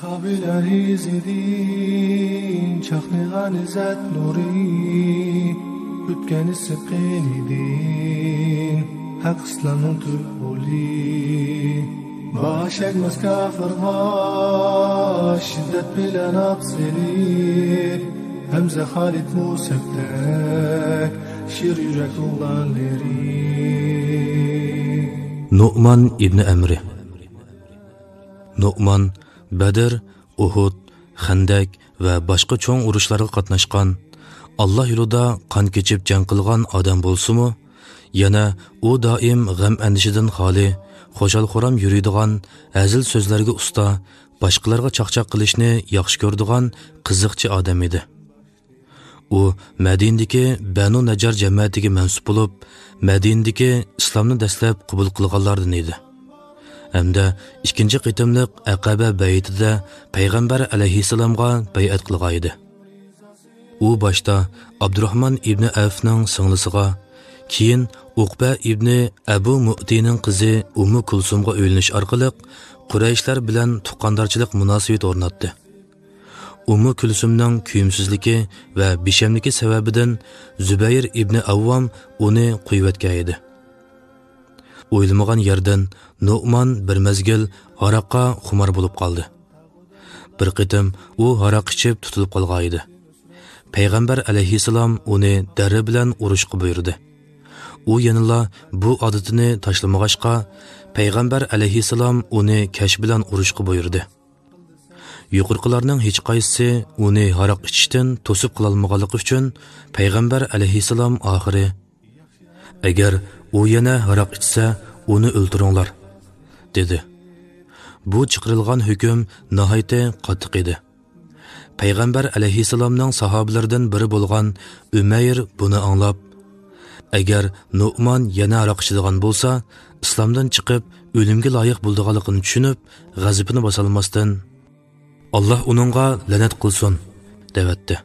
Sahabiler izledin, çaknigan izzet nuri, bütken sıkkın idin, hak İslam'ın tübuli. Baş ekmez kafirlar, şiddet bilen akseli, Hemze Halid Museb'dek, şir yürek oğlanları. Nu'man İbni Emri. Nu'man Badr, Uhud, Xandaq va boshqa cho'ng urushlarga qatnashgan, Alloh yo'lida qon kechib jang qilgan odam bo'lsa-mu, yana u doim g'am andishidan xoli, xo'shal-xuram yuradigan, hazil so'zlarga usta, boshqalarga chaqchaq qilishni yaxshi ko'radigan qiziqchi odam edi. U Madinadagi Banu Najjar jamoatiga mansub bo'lib, Madinadagi islomni dastlab qabul qilganlardan edi. Hamda ikkinchi qitimliq Aqaba bay'atida payg'ambar alayhissalomga bay'at qilgan edi. U boshda Abdurrahmon ibn Avfning singlisiga, keyin Uqba ibn Abu Mu'tining qizi Ummu Kulsumga uylanish orqali Qurayshlar bilan tuqqandarchilik munosabat o'rnatdi. Ummu Kulsumning kuyimsizligi va beshamligi sababidan Zubayr ibn Avvam uni qo'yib edi. O'ylamagan yerdan Nu'man bir mezgil haraqqa xumar bo'lib qoldi. Bir qitim u haraq ichib tutilib qolgan edi. Payg'ambar alayhissalom uni dari bilan urushga buyurdi. U yanıla bu odatini tashlamag'ashqa, Payg'ambar alayhissalom uni kash bilan urushga buyurdi. Yuqorqilarning hech qaysisi uni haraq ichishdan to'sib qilolmaganligi uchun Payg'ambar alayhissalom oxiri agar u yana haraq ichsa, uni o'ldiringlar, dedi. Bu chiqarilgan hukm nihoyatda qattiq edi. Payg'ambar alayhissalomning sahobalaridan biri bo'lgan Umayr buni anglab, agar Nu'man yana haraq ichadigan bo'lsa, islomdan chiqib o'limga loyiq bo'lganligini tushunib, g'azabini bosolmasdan Alloh uningga la'nat qilsin, devatdi.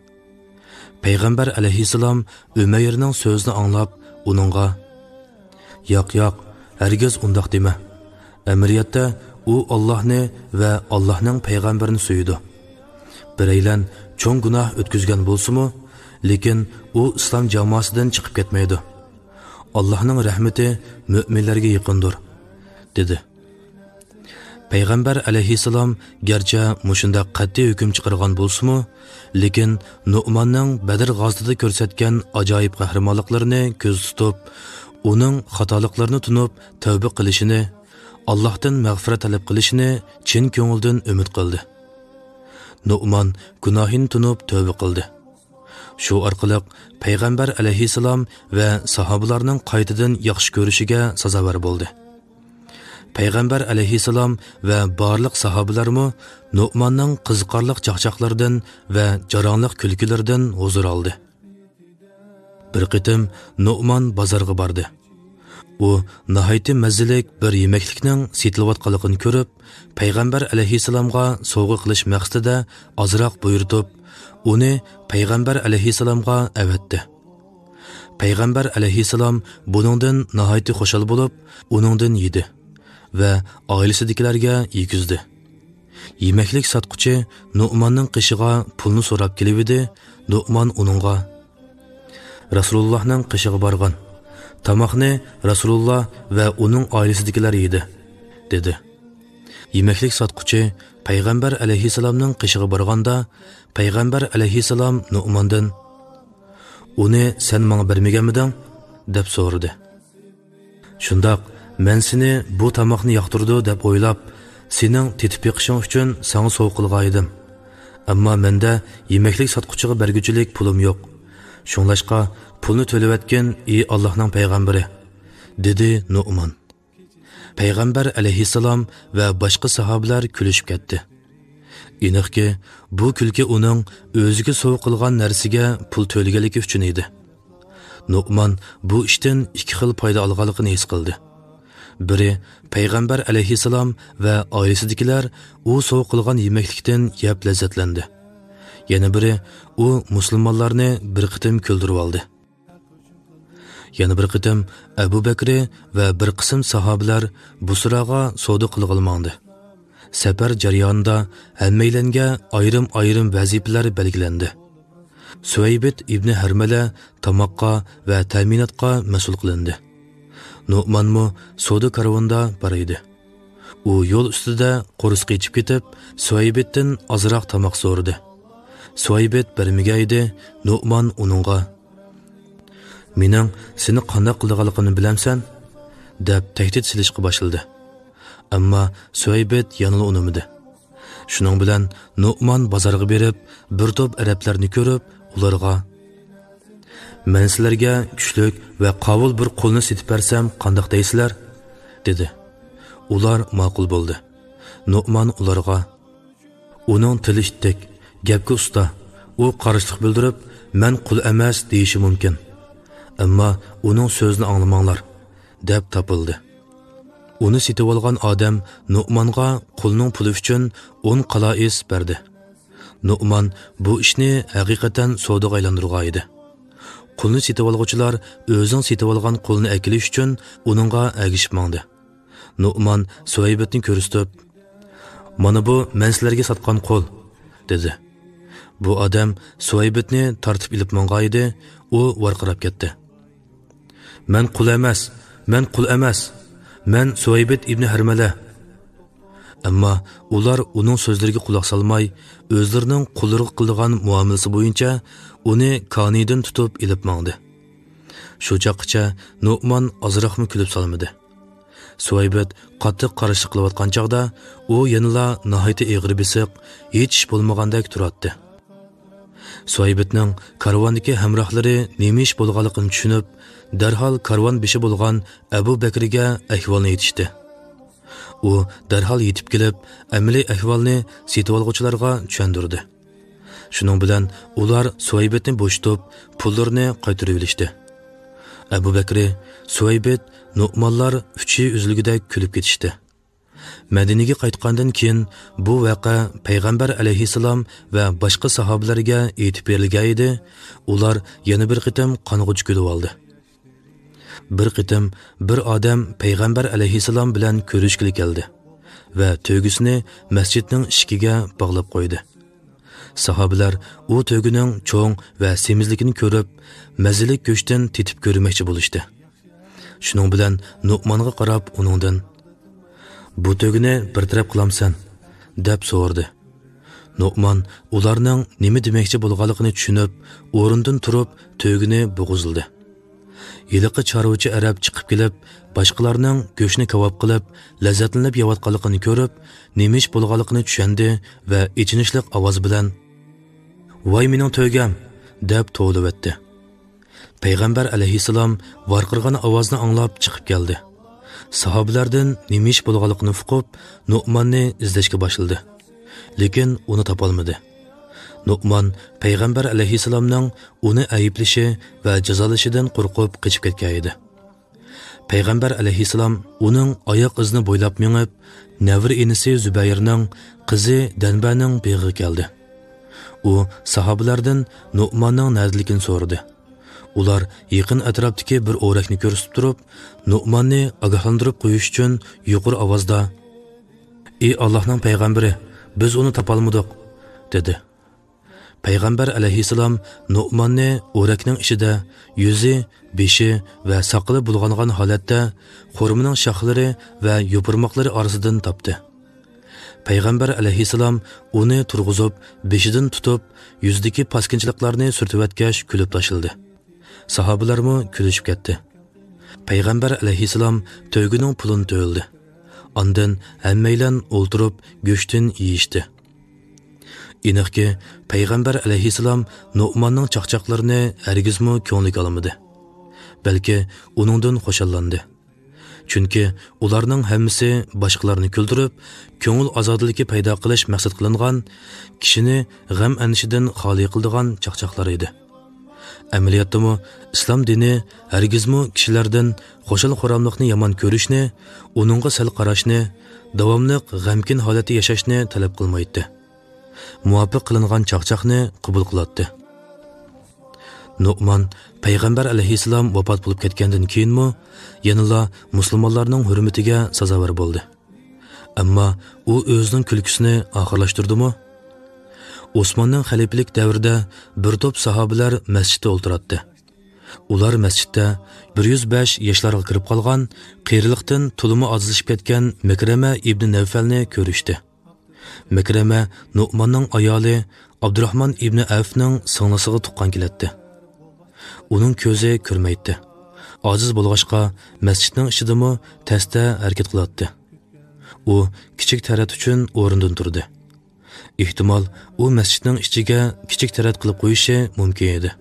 Payg'ambar alayhissalom Umayrning so'zini anglab, uningga yo'q, hargiz undoq dema. Amiriyatda u Allohni va Allohning payg'ambarini suydi. Biraylan cho'ng gunoh o'tkazgan bo'lsa-mu, lekin u islom jamoasidan chiqib ketmaydi. Allohning rahmati mu'minlarga yaqindir, dedi. Payg'ambar alayhissalom garchi mushunda qat'iy hukm chiqargan bo'lsa-mu, lekin Nu'manning Badr g'azotida ko'rsatgan ajoyib qahramonliklarini ko'z tutib, uning xatoliklarini tunib tavba qilishini, Allohdan mag'firat talab qilishini chin ko'ngildan umid qildi. Nu'man gunohini tunib tavba qildi. Shu orqali payg'ambar alayhissalom va sahobalarning qaytadan yaxshi ko'rishiga sazovor bo'ldi. Payg'ambar alayhissalom va barliq sahobalarmo Nu'manning qiziqarli chaqchaqlaridan va jaronliq kulkilaridan huzur oldi. Bir qitim Nu'man bozorga bordi. U nihoyatda mazzilik bir yemeklikning setilayotganligini ko'rib, payg'ambar alayhissalomga sovg'a qilish maqsadida ozroq buyurtib, uni payg'ambar alayhissalomga avatdi. Payg'ambar alayhissalom buningdan nihoyatda xushal bo'lib, uningdan yedi va oilasidagilarga yegizdi. Yemeklik sotquchi Nu'manning qishiga pulni so'rab kelibdi. Nu'man uningga Rasulullohning qishiga borgan. Tamoqni Rasululloh va uning oilasidagilar yedi, dedi. Yemeklik sotquchi payg'ambar alayhissalomning qishiga borganda, payg'ambar alayhissalom Nu'mandan uni sen menga bermaganmiding deb so'radi. Shundoq, men seni bu tamoqni yoqtirdi deb o'ylab, sening tetib yiqishing uchun sana sovg'a qilgan edim. Ammo menda yemeklik sotquchiga berguchilik pulim yo'q. Shunlashqa pulni to'layotgan Allohning payg'ambari, dedi Nu'man. Payg'ambar alayhissalom va boshqa sahobalar kulishib ketdi. Aniqki, bu kulki uning o'ziga sovg'a qilgan narsaga pul to'laganligi uchun edi. Nu'man bu ishdan ikki xil foyda olganligini his qildi. Biri payg'ambar alayhissalom va oilasidagilar u sovg'a qilgan yemeklikdan yeb lazzatlandi. Yana biri u musulmonlarni bir qitim kuldirib oldi. Yana bir qitim Abu Bakr va bir qism sahobalar Busraga savdo qilg'ilmoqdi. Safar jarayonida hammaylanga ayrim vazifalar belgilandi. Suvaybit ibn Harmala tamoqqa va ta'minotga mas'ul qilindi. Nu'manmu savdo karvonida bor edi. U yo'l ustida qo'risqi ichib ketib, Suvaybitdan ozroq tamoq so'radi. Suvaybit bermagaydi, Nu'man uningga: "Mening seni qanday qilganligimni bilamsan?" deb tahdid silishga boshladi. Ammo Suvaybit yanıla unumadi. Shuning bilan Nu'man bozorga berib, bir to'p arablarni ko'rib, ularga: "Men sizlarga kuchlik va qovul bir qo'lni setib bersam, qanday deysizlar?" dedi. Ular ma'qul bo'ldi. Nu'man ularga: "Uning tili ittik, gapga usta. U qarshilik bildirib, men qul emas deyishi mumkin. Ammo uning so'zini anglamanglar" deb topildi. Uni setib olgan odam Nu'manga qulning puli uchun 10 qalais berdi. Nu'man bu ishni haqiqatan savdoga aylantirgan edi. Qulni setib olguvchilar o'zing setib olgan qulni akilish uchun uningga agishib mangdi. Nu'man Suvaybitni ko'rsatib: "Mana bu men sizlarga sotgan qul" dedi. Bu odam Suvaybitni tortib ilib mang'an edi, u varqirab ketdi. "Men qul emas, men qul emas. Men Suvaybit ibn Harmala." Ammo ular uning so'zlariga quloq solmay, o'zlarining qullariga qilgan muomalasi bo'yicha uni konidan tutib ilib mangdi. Shu chaqgacha Nu'man ozroqmi kulib solmadi. Suvaybit qattiq qarshi qilayotgan chaqda u yanala nihoyatda eg'ir bisiq, hech ish bo'lmagandek turardi. Suvaybitning karvondagi hamrohlari nima ish bo'lganligini tushunib, darhol karvon beshi bo'lgan Abu Bakrga ahvolni aytishdi. U darhol yetib kelib, amaliy ahvolni setib olguvchilarga tushundirdi. Shuning bilan ular Suvaybitni bo'shatib, pullarni qaytarib olishdi. Abu Bakri, Suvaybit, Nu'manlar uchi üzülgüdek kulib ketishdi. Madinaga qaytgandan keyin bu vaqa Payg'ambar alayhissalom va boshqa sahobalarga aytib berilgan edi. Ular yana bir qitim qong'uch kulib oldi. Bir qitim bir odam Payg'ambar alayhissalom bilan ko'rishga keldi va to'gisini masjidning ishiga bog'lab qo'ydi. Sahobalar u to'gining cho'ng va semizligini ko'rib, mazalik go'shtdan tetib ko'rmoqchi bo'lishdi. Shuning bilan Nu'manga qarab uningdan: "Bu to'gini bir taraf qilamsan?" deb so'radi. Nu'man ularning nima demoqchi bo'lganligini tushunib, o'rindan turib to'gini bo'g'izildi. Yiliqi chorvachi arab chiqib kelib, boshqalarning go'shtni kavob qilib, lazzatlanib yeyotganligini ko'rib, nima ish bo'lganligini tushundi va ichinishli ovoz bilan: "Voy mening to'gam!" deb to'g'livatdi. Payg'ambar alayhissalom varqirgan ovozni anglab chiqib keldi. Sahobalardan nima ish bo'lganligini uqib, Nu'manni izlashga boshladi. Lekin uni topolmadi. Nu'man Payg'ambar alayhissalomning uni ayblishi va jazolashidan qo'rqib qochib ketgan edi. Payg'ambar alayhissalom uning oyoq izini bo'ylab mengib, navr inisi Zubayrning qizi Danbaning beg'iga keldi. U sahobalardan Nu'manning nadiligini so'radi. Ular yaqin atrofdagi bir o'rakni ko'rsatib turib, Nu'manni ogohlantirib qo'yish uchun yuqori ovozda: "Ey Allohning payg'ambari, biz uni topolmadik" dedi. Payg'ambar alayhissalom Nu'manni o'rakning ichida yuzi, beshi va soqoli bulg'angan holatda xurmaning shoxlari va yopirmoqlari orasidan topdi. Payg'ambar alayhissalom uni turg'izib, beshidan tutib, yuzdagi paskinchiliklarni surtivatgash kulib tashildi. Sahobalarmi kulishib ketdi. Payg'ambar alayhissalom to'ygining pulini to'ldi. Ondan hammaylan o'ltirib go'shtini yeyishdi. Aniqki, Payg'ambar alayhissalom Nu'manning chaqchaqlarini hargizmi ko'ngliga olmadi. Balki uningdan xo'shallandi. Chunki ularning hammasi boshqalarni kuldirib, ko'ngil ozodligi paydo qilish maqsad qilingan, kishini g'am anishidan xoli qiladigan chaqchaqlar edi. Amaliyotda islom dini hargizmi kishilardan xo'shal-xuramlikni yomon ko'rishni, uningga sal qarashni, davomli g'amkin holatda yashashni talab qilmaydi. Muvofiq qilingan chaqchaqni qabul qiladi. Nu'man Payg'ambar alayhissalom vafot bo'lib ketgandan keyinmi, yanada musulmonlarning hurmatiga sazovor bo'ldi. Ammo u o'zining kulkusini oxirlashtirdimi? Osmonning xalifalik davrida bir to'p sahobalar masjidda o'ltiradi. Ular masjidda 105 yoshlarga kirib qolgan, qiyrilikdan to'limi ozlashib ketgan Makrama ibn Navfalni ko'rishdi. Makrama Nu'monning ayoli Abdurrahmon ibn Avfning singlisiga tuqqan keladi. Uning ko'zi ko'rmaydi. Ojiz bo'lg'achqa masjidning ichidami tasda harakat qiladi. U kichik tarat uchun o'rnidan turdi. Ehtimol u masjidning ichiga kichik tarat qilib qo'yishi mumkin edi.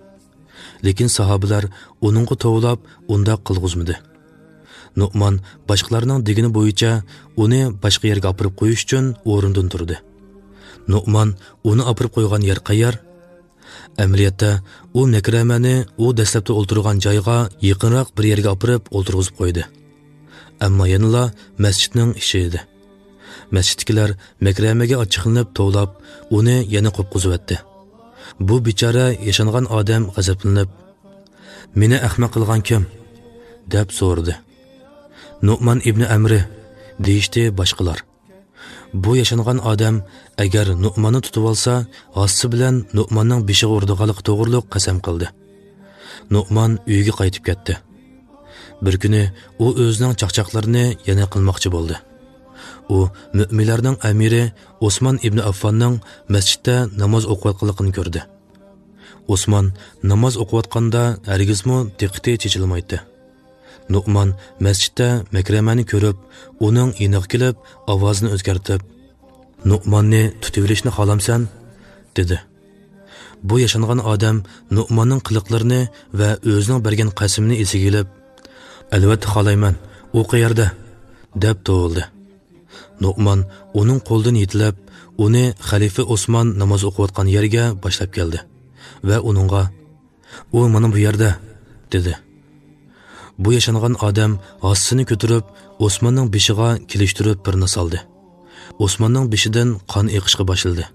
Lekin sahobalar uningga tovlab unda qilg'izmadi. Nu'man boshqalarning degini bo'yicha uni boshqa yerga olib qo'yish uchun o'rnidan turdi. Nu'man uni olib qo'ygan yer qayer? Amaliyotda u Makramani u dastlabda o'ltirgan joyga yaqinroq bir yerga olib o'ltirg'izib qo'ydi. Ammo yanala masjidning ichi edi. Masjiddagilar Makramaga ochiqlanib tovlab, uni yana qo'yib Bu bechora yashangan odam g'azablanib, "Meni ahmoq qilgan kim?" deb so'radi. Nu'man ibn Amri deyishdi boshqalar. Bu yashangan odam agar Nu'manni tutib olsa, hossi bilan Nu'manning beshiga urdiganlik to'g'riliq qasam qildi. Nu'man uyiga qaytib ketdi. Bir kuni u o'zining chaqchaqlarini yana qilmoqchi bo'ldi. U mu'minlarning amiri Osmon ibn Affonning masjidda namoz o'qiyotganligini ko'rdi. Osmon namoz o'qiyotganda hargizmi diqqati chechilmaydi. Nu'man masjidda Makramani ko'rib, uning yoniga kelib, ovozini o'zgartirib, "Nu'manni tutib olishni xohlamsan?" dedi. Bu yashangan odam Nu'manning qiliqlarini va o'zining bergan qasamini esiga olib, "Albatta xohlayman, u qayerda?" deb to'g'ildi. Nu'man uning qo'ldan yetilib, uni xalifa Osmon namoz o'qiyotgan yerga boshlab keldi va uningga "U mana bu yerda" dedi. Bu yashangan odam hossini ko'tarib, Osmonning beshiga kelishtirib birini soldi. Osmonning beshidan qon eqishga boshladi.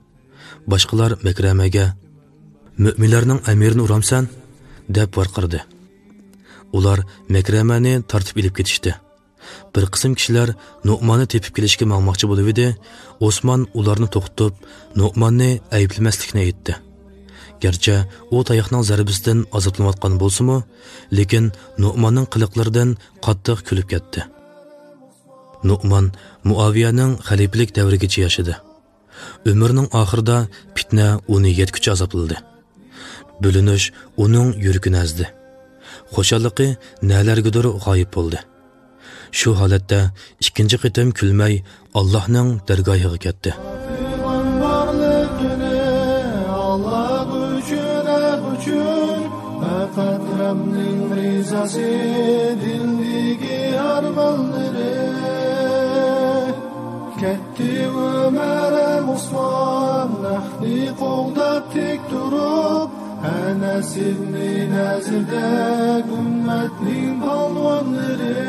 Boshqalar Makramaga "Mu'minlarning amirini uramsan?" deb varqirdi. Ular Makramani tortib ilib ketishdi. Bir qism kishilar Nu'manni tepib kelishga maqmoqchi bo'lib edi. Osmon ularni to'xtatib, Nu'manni ayblamaslikni aytdi. Gerçi u tayoqning zarbisidan azoblanayotgan bo'lsa-mu, lekin Nu'manning qiliqlaridan qattiq kulib ketdi. Nu'man Muaviyaning xalifalik davrigacha yashadi. Umrining oxirida fitna uni yetkicha azobladi. Bo'linish uning yuragini azdi. Xo'shalligi nalargadir g'oyib bo'ldi. Shu holatda ikkinchi qitim kulmay Allohning dargohiga ketdi. Faqat Rabbning rizasi dildagi armonlari ketdi Umar Usmon nahni qo'lda tek turib Anas ibn Nazirda ummatning polvonlari